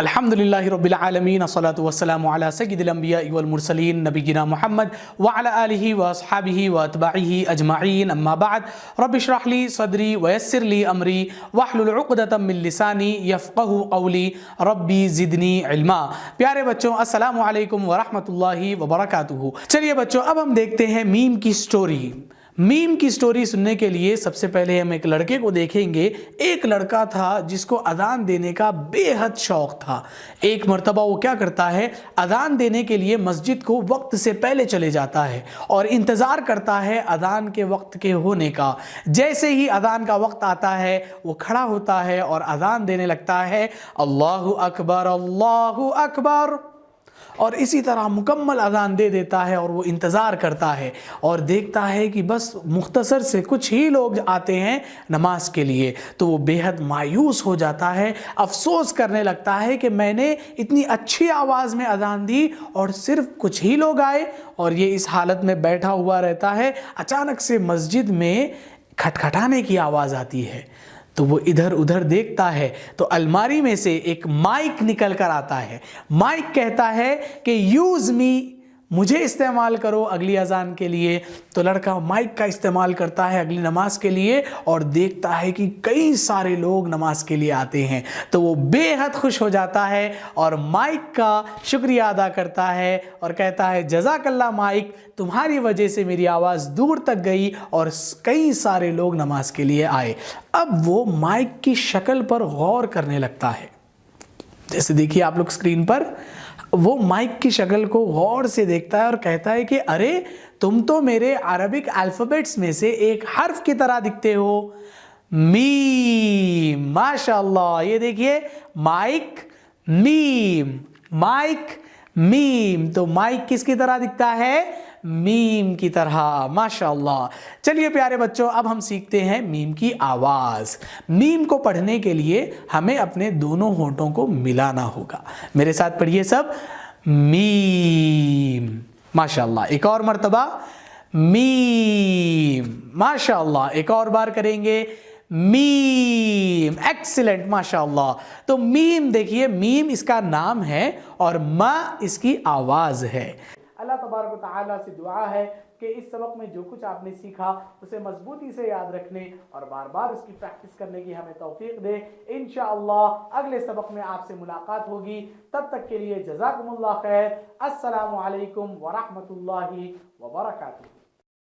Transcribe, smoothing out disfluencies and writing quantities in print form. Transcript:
अल्हम्दुलिल्लाहि रब्बिल आलमीन अस्सलातु वस्सलामु अला सय्यिदिल अंबिया वल मुरसलीन नबीना मुहम्मद व अला आलिहि व अस्हाबिहि व अतबाइहि अजमाइन अम्मा बाद रब्बि इश्रह ली सदरी व यस्सिर ली अमरी वहलुल उक़दतम मिन लिसानी यफ़क़हू क़ौली रब्बी ज़िदनी इल्मा। प्यारे बच्चों, अस्सलामु अलैकुम व रहमतुल्लाहि व बरकातुहू। चलिए बच्चों, अब हम देखते हैं मीम की स्टोरी। मीम की स्टोरी सुनने के लिए सबसे पहले हम एक लड़के को देखेंगे। एक लड़का था जिसको अजान देने का बेहद शौक था। एक मर्तबा वो क्या करता है, अजान देने के लिए मस्जिद को वक्त से पहले चले जाता है और इंतज़ार करता है अजान के वक्त के होने का। जैसे ही अजान का वक्त आता है वो खड़ा होता है और अजान देने लगता है, अल्लाहु अकबर अल्लाहु अकबर, और इसी तरह मुकम्मल अजान दे देता है। और वो इंतज़ार करता है और देखता है कि बस मुख्तसर से कुछ ही लोग आते हैं नमाज के लिए। तो वो बेहद मायूस हो जाता है, अफसोस करने लगता है कि मैंने इतनी अच्छी आवाज़ में अजान दी और सिर्फ कुछ ही लोग आए। और ये इस हालत में बैठा हुआ रहता है। अचानक से मस्जिद में खटखटाने की आवाज़ आती है तो वो इधर उधर देखता है तो अलमारी में से एक माइक निकल कर आता है। माइक कहता है कि यूज़ मी, मुझे इस्तेमाल करो अगली अजान के लिए। तो लड़का माइक का इस्तेमाल करता है अगली नमाज के लिए और देखता है कि कई सारे लोग नमाज के लिए आते हैं। तो वो बेहद खुश हो जाता है और माइक का शुक्रिया अदा करता है और कहता है, जज़ाकल्लाह माइक, तुम्हारी वजह से मेरी आवाज़ दूर तक गई और कई सारे लोग नमाज के लिए आए। अब वो माइक की शक्ल पर गौर करने लगता है। जैसे देखिए आप लोग स्क्रीन पर, वो माइक की शक्ल को गौर से देखता है और कहता है कि अरे, तुम तो मेरे अरबिक अल्फ़ाबेट्स में से एक हर्फ की तरह दिखते हो, मीम। माशाअल्लाह, ये देखिए, माइक मीम, माइक मीम। तो माइक किसकी तरह दिखता है? मीम की तरह। माशाअल्लाह। चलिए प्यारे बच्चों, अब हम सीखते हैं मीम की आवाज़। मीम को पढ़ने के लिए हमें अपने दोनों होंठों को मिलाना होगा। मेरे साथ पढ़िए सब, मीम। माशाअल्लाह। एक और मर्तबा, मीम। माशाअल्लाह। एक और बार करेंगे, मीम। एक्सीलेंट, माशाअल्लाह। तो मीम देखिए, मीम इसका नाम है और मा इसकी आवाज़ है। अल्लाह तबारक व तआला से दुआ है कि इस सबक में जो कुछ आपने सीखा उसे मजबूती से याद रखने और बार बार उसकी प्रैक्टिस करने की हमें तौफीक दे। इंशाअल्लाह अगले सबक में आपसे मुलाकात होगी। तब तक के लिए जज़ाकुमुल्लाह खैर। अस्सलामु अलैकुम व रहमतुल्लाहि व बरकातुहू।